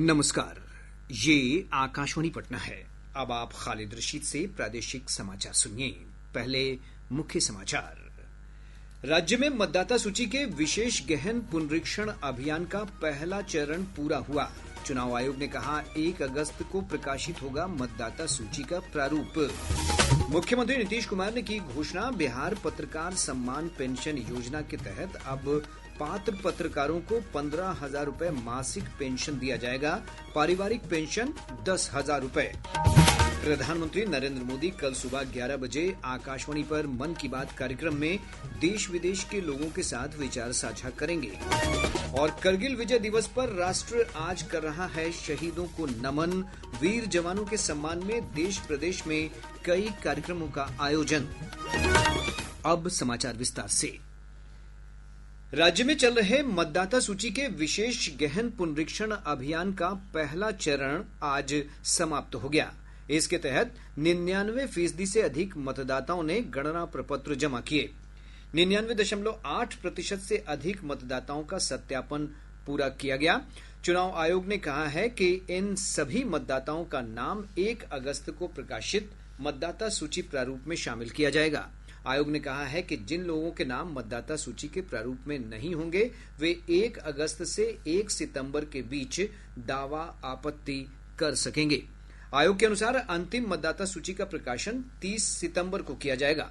नमस्कार, ये आकाशवाणी पटना है। अब आप खालिद रशीद से प्रादेशिक समाचार सुनिए। पहले मुख्य समाचार। राज्य में मतदाता सूची के विशेष गहन पुनरीक्षण अभियान का पहला चरण पूरा हुआ। चुनाव आयोग ने कहा 1 अगस्त को प्रकाशित होगा मतदाता सूची का प्रारूप। मुख्यमंत्री नीतीश कुमार ने की घोषणा, बिहार पत्रकार सम्मान पेंशन योजना के तहत अब पात्र पत्रकारों को 15,000 रूपये मासिक पेंशन दिया जाएगा। पारिवारिक पेंशन 10,000 रूपये। प्रधानमंत्री नरेंद्र मोदी कल सुबह 11 बजे आकाशवाणी पर मन की बात कार्यक्रम में देश विदेश के लोगों के साथ विचार साझा करेंगे। और करगिल विजय दिवस पर राष्ट्र आज कर रहा है शहीदों को नमन। वीर जवानों के सम्मान में देश प्रदेश में कई कार्यक्रमों का आयोजन। अब समाचार विस्तार से। राज्य में चल रहे मतदाता सूची के विशेष गहन पुनरीक्षण अभियान का पहला चरण आज समाप्त हो गया। इसके तहत 99% से अधिक मतदाताओं ने गणना प्रपत्र जमा किए। 99.8% से अधिक मतदाताओं का सत्यापन पूरा किया गया। चुनाव आयोग ने कहा है कि इन सभी मतदाताओं का नाम 1 अगस्त को प्रकाशित मतदाता सूची प्रारूप में शामिल किया जाएगा। आयोग ने कहा है कि जिन लोगों के नाम मतदाता सूची के प्रारूप में नहीं होंगे वे 1 अगस्त से 1 सितंबर के बीच दावा आपत्ति कर सकेंगे। आयोग के अनुसार अंतिम मतदाता सूची का प्रकाशन 30 सितंबर को किया जाएगा।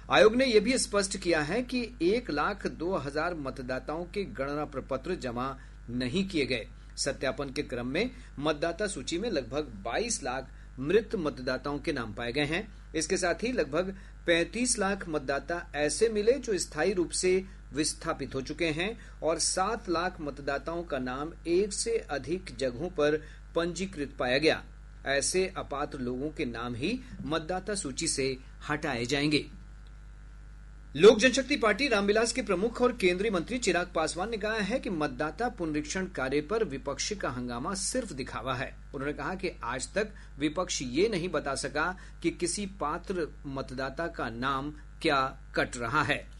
आयोग ने यह भी स्पष्ट किया है कि 1,02,000 मतदाताओं के गणना प्रपत्र जमा नहीं किए गए। सत्यापन के क्रम में मतदाता सूची में लगभग 22 लाख मृत मतदाताओं के नाम पाए गए हैं। इसके साथ ही लगभग 35 लाख मतदाता ऐसे मिले जो स्थायी रूप से विस्थापित हो चुके हैं और 7 लाख मतदाताओं का नाम एक से अधिक जगहों पर पंजीकृत पाया गया। ऐसे अपात्र लोगों के नाम ही मतदाता सूची से हटाए जाएंगे। लोक जनशक्ति पार्टी रामविलास के प्रमुख और केंद्रीय मंत्री चिराग पासवान ने कहा है कि मतदाता पुनरीक्षण कार्य पर विपक्ष का हंगामा सिर्फ दिखावा है। उन्होंने कहा कि आज तक विपक्ष ये नहीं बता सका कि किसी पात्र मतदाता का नाम क्या कट रहा है।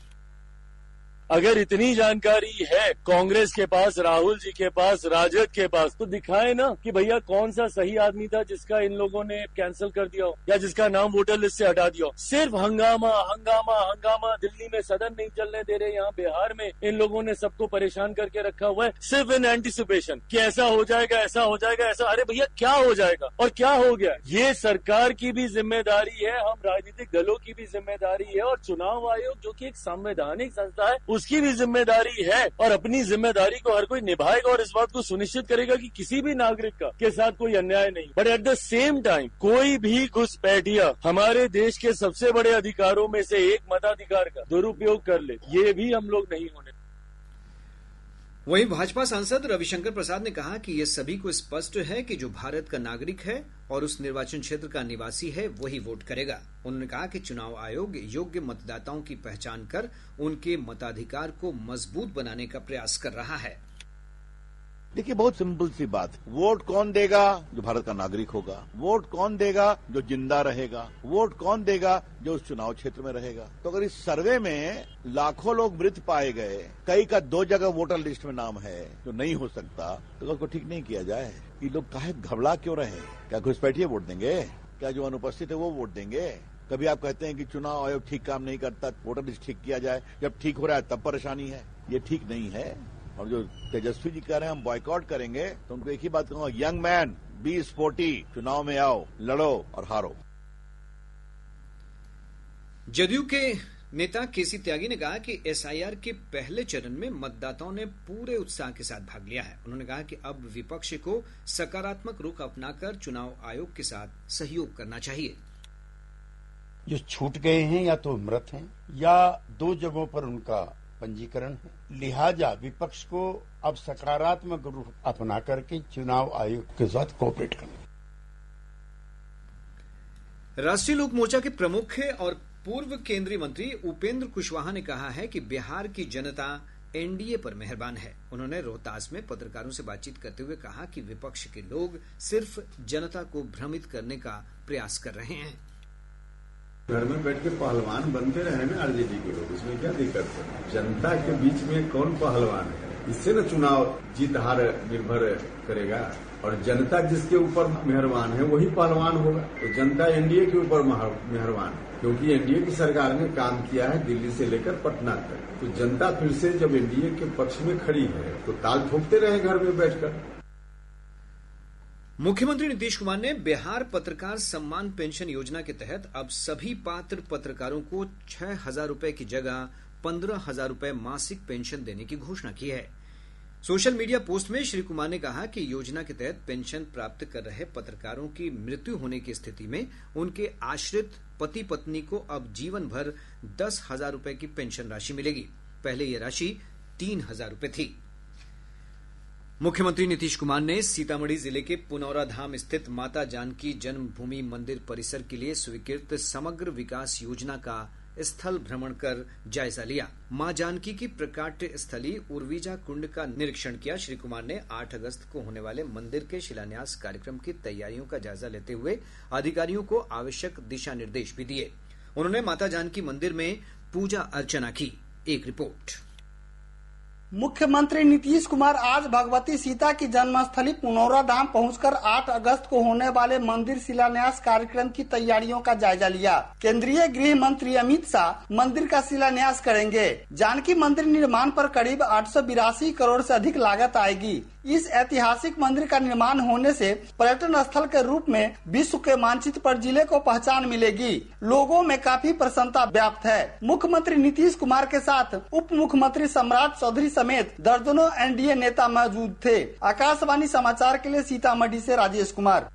अगर इतनी जानकारी है कांग्रेस के पास, राहुल जी के पास, राजद के पास, तो दिखाए ना कि भैया कौन सा सही आदमी था जिसका इन लोगों ने कैंसिल कर दिया हो या जिसका नाम वोटर लिस्ट से हटा दिया हो। सिर्फ हंगामा हंगामा हंगामा। दिल्ली में सदन नहीं चलने दे रहे, यहाँ बिहार में इन लोगों ने सबको परेशान करके रखा हुआ है सिर्फ इन एंटिसिपेशन कि ऐसा हो जाएगा, ऐसा हो जाएगा, ऐसा। अरे भैया क्या हो जाएगा और क्या हो गया? ये सरकार की भी जिम्मेदारी है, हम राजनीतिक दलों की भी जिम्मेदारी है और चुनाव आयोग जो कि एक संवैधानिक संस्था है उसकी भी जिम्मेदारी है और अपनी जिम्मेदारी को हर कोई निभाएगा और इस बात को सुनिश्चित करेगा कि किसी भी नागरिक का के साथ कोई अन्याय नहीं। But at the same time कोई भी घुसपैठिया हमारे देश के सबसे बड़े अधिकारों में से एक मताधिकार का दुरुपयोग कर ले, ये भी हम लोग नहीं होने। वहीं भाजपा सांसद रविशंकर प्रसाद ने कहा कि यह सभी को स्पष्ट है कि जो भारत का नागरिक है और उस निर्वाचन क्षेत्र का निवासी है वही वोट करेगा। उन्होंने कहा कि चुनाव आयोग योग्य मतदाताओं की पहचान कर उनके मताधिकार को मजबूत बनाने का प्रयास कर रहा है। देखिए, बहुत सिंपल सी बात, वोट कौन देगा? जो भारत का नागरिक होगा। वोट कौन देगा? जो जिंदा रहेगा। वोट कौन देगा? जो उस चुनाव क्षेत्र में रहेगा। तो अगर इस सर्वे में लाखों लोग मृत पाए गए, कई का 2 जगह वोटर लिस्ट में नाम है जो नहीं हो सकता, तो उसको ठीक नहीं किया जाए। ये लोग काहे घबरा क्यों रहे? क्या घुसपैठिए वोट देंगे? क्या जो अनुपस्थित है वो वोट देंगे? कभी आप कहते हैं कि चुनाव आयोग ठीक काम नहीं करता, वोटर लिस्ट ठीक किया जाए। जब ठीक हो रहा है तब परेशानी है। ये ठीक नहीं है। और जो तेजस्वी जी कह रहे हैं हम बॉयकॉट करेंगे, तो उनको एक ही बात कहूंगा, यंग मैन बी स्पोर्टी, चुनाव में आओ, लड़ो और हारो। जदयू के नेता केसी त्यागी ने कहा कि एसआईआर के पहले चरण में मतदाताओं ने पूरे उत्साह के साथ भाग लिया है। उन्होंने कहा कि अब विपक्ष को सकारात्मक रुख अपनाकर चुनाव आयोग के साथ सहयोग करना चाहिए। जो छूट गए हैं या तो मृत हैं या 2 जगहों पर उनका पंजीकरण है, लिहाजा विपक्ष को अब सकारात्मक रुख अपना करके चुनाव आयोग के साथ कोऑपरेट करना। राष्ट्रीय लोक मोर्चा के प्रमुख और पूर्व केंद्रीय मंत्री उपेंद्र कुशवाहा ने कहा है कि बिहार की जनता एनडीए पर मेहरबान है। उन्होंने रोहतास में पत्रकारों से बातचीत करते हुए कहा कि विपक्ष के लोग सिर्फ जनता को भ्रमित करने का प्रयास कर रहे हैं। घर में बैठ के पहलवान बनते रहे ना आरजेडी के लोग, इसमें क्या दिक्कत है? जनता के बीच में कौन पहलवान है? इससे न चुनाव जीत हार निर्भर करेगा। और जनता जिसके ऊपर मेहरबान है वही पहलवान होगा। तो जनता एनडीए के ऊपर मेहरबान है, क्योंकि एनडीए की सरकार ने काम किया है दिल्ली से लेकर पटना तक। तो जनता फिर से जब एनडीए के पक्ष में खड़ी है तो ताल ठोकते रहे घर में बैठकर। मुख्यमंत्री नीतीश कुमार ने बिहार पत्रकार सम्मान पेंशन योजना के तहत अब सभी पात्र पत्रकारों को 6,000 रूपये की जगह 15,000 रूपये मासिक पेंशन देने की घोषणा की है। सोशल मीडिया पोस्ट में श्री कुमार ने कहा कि योजना के तहत पेंशन प्राप्त कर रहे पत्रकारों की मृत्यु होने की स्थिति में उनके आश्रित पति पत्नी को अब जीवन भर 10,000 रूपये की पेंशन राशि मिलेगी। पहले यह राशि 3,000 रूपये थी। मुख्यमंत्री नीतीश कुमार ने सीतामढ़ी जिले के पुनौरा धाम स्थित माता जानकी जन्मभूमि मंदिर परिसर के लिए स्वीकृत समग्र विकास योजना का स्थल भ्रमण कर जायजा लिया। मां जानकी की प्रकाट्य स्थली उर्विजा कुंड का निरीक्षण किया। श्री कुमार ने 8 अगस्त को होने वाले मंदिर के शिलान्यास कार्यक्रम की तैयारियों का जायजा लेते हुए अधिकारियों को आवश्यक दिशा निर्देश भी दिए। उन्होंने माता जानकी मंदिर में पूजा अर्चना की। एक रिपोर्ट। मुख्यमंत्री नीतीश कुमार आज भगवती सीता की जन्मस्थली पुनौरा धाम पहुंचकर 8 अगस्त को होने वाले मंदिर शिलान्यास कार्यक्रम की तैयारियों का जायजा लिया। केंद्रीय गृह मंत्री अमित शाह मंदिर का शिलान्यास करेंगे। जानकी मंदिर निर्माण पर करीब 882 करोड़ से अधिक लागत आएगी। इस ऐतिहासिक मंदिर का निर्माण होने से पर्यटन स्थल के रूप में विश्व के मानचित्र पर जिले को पहचान मिलेगी। लोगों में काफी प्रसन्नता व्याप्त है। मुख्यमंत्री नीतीश कुमार के साथ उप मुख्यमंत्री सम्राट चौधरी समेत दर्जनों एनडीए नेता मौजूद थे। आकाशवाणी समाचार के लिए सीतामढ़ी से राजेश कुमार।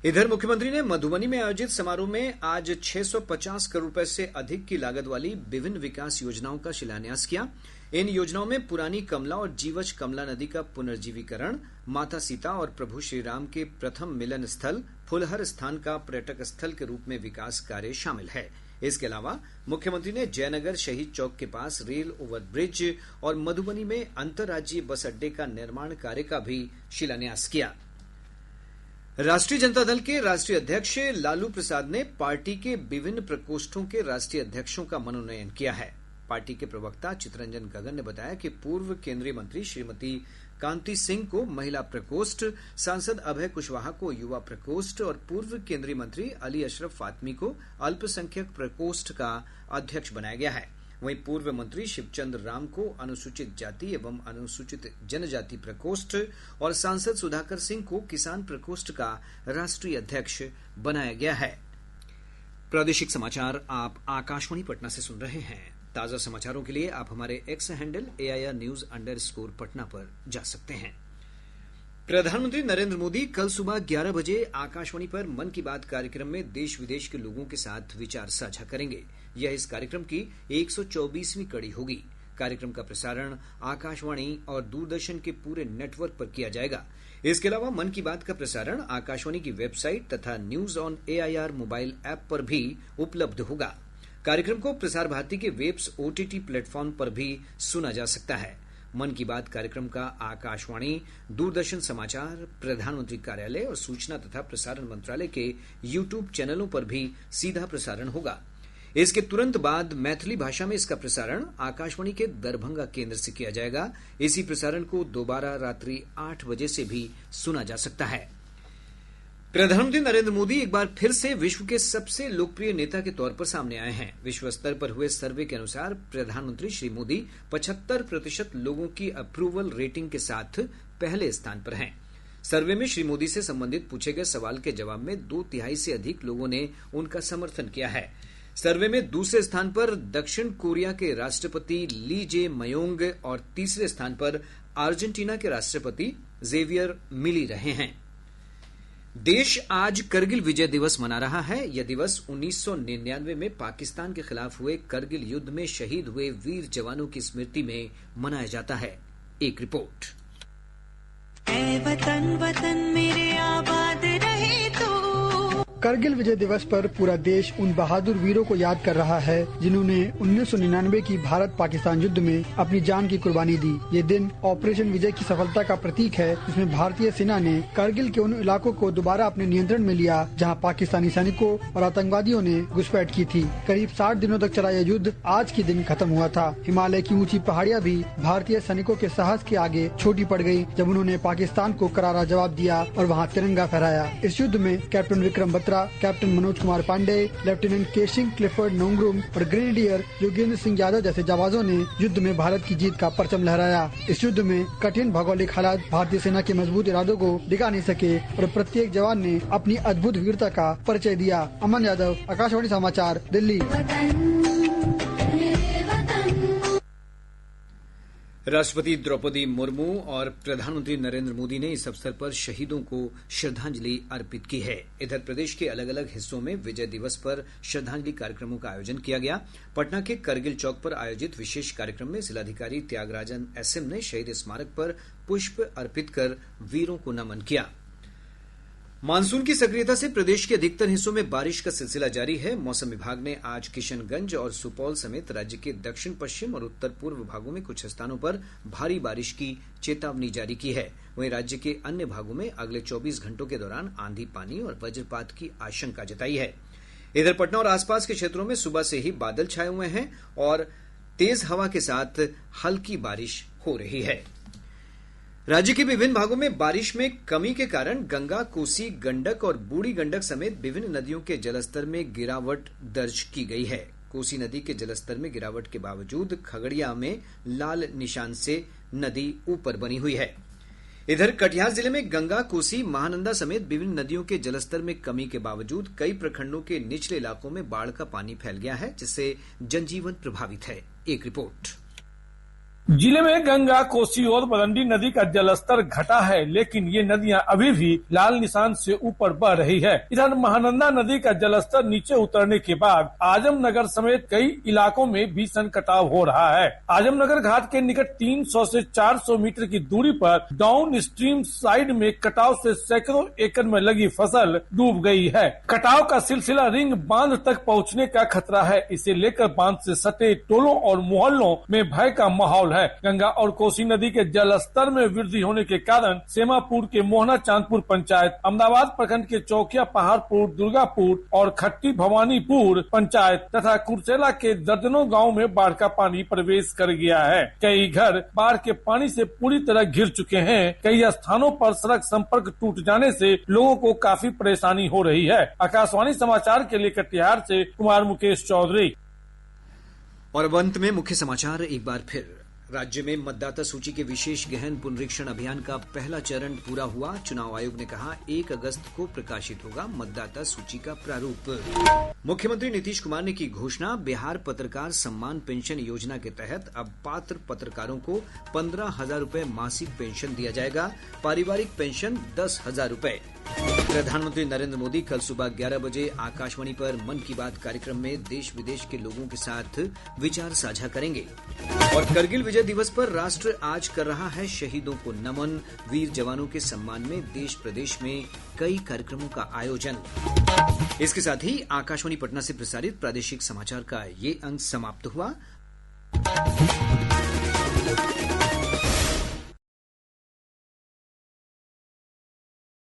इधर मुख्यमंत्री ने मधुबनी में आयोजित समारोह में आज 650 करोड़ रुपए से अधिक की लागत वाली विभिन्न विकास योजनाओं का शिलान्यास किया। इन योजनाओं में पुरानी कमला और जीवछ कमला नदी का पुनर्जीवीकरण, माता सीता और प्रभु श्री राम के प्रथम मिलन स्थल फुलहर स्थान का पर्यटक स्थल के रूप में विकास कार्य शामिल है। इसके अलावा मुख्यमंत्री ने जयनगर शहीद चौक के पास रेल ओवरब्रिज और मधुबनी में अंतर्राज्यीय बस अड्डे का निर्माण कार्य का भी शिलान्यास किया। राष्ट्रीय जनता दल के राष्ट्रीय अध्यक्ष लालू प्रसाद ने पार्टी के विभिन्न प्रकोष्ठों के राष्ट्रीय अध्यक्षों का मनोनयन किया है। पार्टी के प्रवक्ता चितरंजन गगन ने बताया कि पूर्व केंद्रीय मंत्री श्रीमती कांति सिंह को महिला प्रकोष्ठ, सांसद अभय कुशवाहा को युवा प्रकोष्ठ और पूर्व केंद्रीय मंत्री अली अशरफ फातमी को अल्पसंख्यक प्रकोष्ठ का अध्यक्ष बनाया गया है। वहीं पूर्व मंत्री शिवचंद्र राम को अनुसूचित जाति एवं अनुसूचित जनजाति प्रकोष्ठ और सांसद सुधाकर सिंह को किसान प्रकोष्ठ का राष्ट्रीय अध्यक्ष बनाया गया है। प्रादेशिक समाचार आप आकाशवाणी पटना से सुन रहे हैं। ताजा समाचारों के लिए आप हमारे एक्स हैंडल AIR_News पटना पर जा सकते हैं। प्रधानमंत्री नरेंद्र मोदी कल सुबह 11 बजे आकाशवाणी पर मन की बात कार्यक्रम में देश विदेश के लोगों के साथ विचार साझा करेंगे। यह इस कार्यक्रम की 124वीं कड़ी होगी। कार्यक्रम का प्रसारण आकाशवाणी और दूरदर्शन के पूरे नेटवर्क पर किया जाएगा। इसके अलावा मन की बात का प्रसारण आकाशवाणी की वेबसाइट तथा news on AIR mobile app पर भी उपलब्ध होगा। कार्यक्रम को प्रसार भारती के वेब्स OTT प्लेटफॉर्म पर भी सुना जा सकता है। मन की बात कार्यक्रम का आकाशवाणी, दूरदर्शन समाचार, प्रधानमंत्री कार्यालय और सूचना तथा प्रसारण मंत्रालय के YouTube चैनलों पर भी सीधा प्रसारण होगा। इसके तुरंत बाद मैथिली भाषा में इसका प्रसारण आकाशवाणी के दरभंगा केंद्र से किया जाएगा। इसी प्रसारण को दोबारा रात्रि 8 बजे से भी सुना जा सकता है। प्रधानमंत्री नरेंद्र मोदी एक बार फिर से विश्व के सबसे लोकप्रिय नेता के तौर पर सामने आए हैं। विश्व स्तर पर हुए सर्वे के अनुसार प्रधानमंत्री श्री मोदी 75% लोगों की अप्रूवल रेटिंग के साथ पहले स्थान पर हैं। सर्वे में श्री मोदी से संबंधित पूछे गए सवाल के जवाब में 2/3 से अधिक लोगों ने उनका समर्थन किया है। सर्वे में दूसरे स्थान पर दक्षिण कोरिया के राष्ट्रपति ली जे मयोंग और तीसरे स्थान पर अर्जेंटीना के राष्ट्रपति जेवियर मिली रहे हैं। देश आज करगिल विजय दिवस मना रहा है। यह दिवस 1999 में पाकिस्तान के खिलाफ हुए करगिल युद्ध में शहीद हुए वीर जवानों की स्मृति में मनाया जाता है। एक रिपोर्ट। ऐ वतन वतन मेरे आबाद रहे तू, करगिल विजय दिवस पर पूरा देश उन बहादुर वीरों को याद कर रहा है जिन्होंने 1999 की भारत पाकिस्तान युद्ध में अपनी जान की कुर्बानी दी। ये दिन ऑपरेशन विजय की सफलता का प्रतीक है, जिसमें भारतीय सेना ने करगिल के उन इलाकों को दोबारा अपने नियंत्रण में लिया जहां पाकिस्तानी सैनिकों और आतंकवादियों ने घुसपैठ की थी। करीब 60 दिनों तक चला यह युद्ध आज के दिन खत्म हुआ था। हिमालय की ऊंची पहाड़ियां भी भारतीय सैनिकों के साहस के आगे छोटी पड़ गयी जब उन्होंने पाकिस्तान को करारा जवाब दिया और वहाँ तिरंगा फहराया। इस युद्ध में captain Vikram Batra, captain Manoj Kumar Pandey, lieutenant Keishing Clifford Nongrum और ग्रेनेडियर योगेंद्र सिंह यादव जैसे जाबाजों ने युद्ध में भारत की जीत का परचम लहराया। इस युद्ध में कठिन भौगोलिक हालात भारतीय सेना के मजबूत इरादों को दिखा नहीं सके और प्रत्येक जवान ने अपनी अद्भुत वीरता का परिचय दिया। अमन यादव, आकाशवाणी समाचार, दिल्ली। राष्ट्रपति द्रौपदी मुर्मू और प्रधानमंत्री नरेंद्र मोदी ने इस अवसर पर शहीदों को श्रद्धांजलि अर्पित की है। इधर प्रदेश के अलग अलग हिस्सों में विजय दिवस पर श्रद्धांजलि कार्यक्रमों का आयोजन किया गया। पटना के करगिल चौक पर आयोजित विशेष कार्यक्रम में जिलाधिकारी त्यागराजन एसएम ने शहीद स्मारक पर पुष्प अर्पित कर वीरों को नमन किया। मानसून की सक्रियता से प्रदेश के अधिकतर हिस्सों में बारिश का सिलसिला जारी है। मौसम विभाग ने आज किशनगंज और सुपौल समेत राज्य के दक्षिण पश्चिम और उत्तर पूर्व भागों में कुछ स्थानों पर भारी बारिश की चेतावनी जारी की है। वहीं राज्य के अन्य भागों में अगले 24 घंटों के दौरान आंधी पानी और वज्रपात की आशंका जताई है। इधर पटना और आसपास के क्षेत्रों में सुबह से ही बादल छाए हुए हैं और तेज हवा के साथ हल्की बारिश हो रही है। राज्य के विभिन्न भागों में बारिश में कमी के कारण गंगा, कोसी, गंडक और बूढ़ी गंडक समेत विभिन्न नदियों के जलस्तर में गिरावट दर्ज की गई है। कोसी नदी के जलस्तर में गिरावट के बावजूद खगड़िया में लाल निशान से नदी ऊपर बनी हुई है। इधर कटिहार जिले में गंगा, कोसी, महानंदा समेत विभिन्न नदियों के जलस्तर में कमी के बावजूद कई प्रखंडों के निचले इलाकों में बाढ़ का पानी फैल गया है, जिससे जनजीवन प्रभावित है। एक रिपोर्ट। जिले में गंगा, कोसी और बरंडी नदी का जलस्तर घटा है, लेकिन ये नदियां अभी भी लाल निशान से ऊपर बह रही है। इधर महानंदा नदी का जलस्तर नीचे उतरने के बाद आजमनगर समेत कई इलाकों में भीषण कटाव हो रहा है। आजमनगर घाट के निकट 300 से 400 मीटर की दूरी पर डाउन स्ट्रीम साइड में कटाव से सैकड़ों एकड़ में लगी फसल डूब गई है। कटाव का सिलसिला रिंग बांध तक पहुँचने का खतरा है। इसे लेकर बांध से सटे टोलों और मोहल्लों में भय का माहौल है। गंगा और कोसी नदी के जलस्तर में वृद्धि होने के कारण सेमापुर के मोहना चांदपुर पंचायत, अहमदाबाद प्रखंड के चौकिया पहाड़पुर, दुर्गापुर और खट्टी भवानीपुर पंचायत तथा कुर्सेला के दर्जनों गाँव में बाढ़ का पानी प्रवेश कर गया है। कई घर बाढ़ के पानी से पूरी तरह घिर चुके हैं। कई स्थानों पर सड़क संपर्क टूट जाने से लोगों को काफी परेशानी हो रही है। आकाशवाणी समाचार के लिए कटिहार से कुमार मुकेश चौधरी। और अंत में मुख्य समाचार एक बार फिर। राज्य में मतदाता सूची के विशेष गहन पुनरीक्षण अभियान का पहला चरण पूरा हुआ। चुनाव आयोग ने कहा 1 अगस्त को प्रकाशित होगा मतदाता सूची का प्रारूप। मुख्यमंत्री नीतीश कुमार ने की घोषणा, बिहार पत्रकार सम्मान पेंशन योजना के तहत अब पात्र पत्रकारों को 15,000 रूपये मासिक पेंशन दिया जाएगा। पारिवारिक पेंशन 10,000 रूपये। प्रधानमंत्री नरेंद्र मोदी कल सुबह 11 बजे आकाशवाणी पर मन की बात कार्यक्रम में देश विदेश के लोगों के साथ विचार साझा करेंगे। और करगिल विजय दिवस पर राष्ट्र आज कर रहा है शहीदों को नमन। वीर जवानों के सम्मान में देश प्रदेश में कई कार्यक्रमों का आयोजन। इसके साथ ही आकाशवाणी पटना से प्रसारित प्रादेशिक समाचार का ये अंक समाप्त हुआ।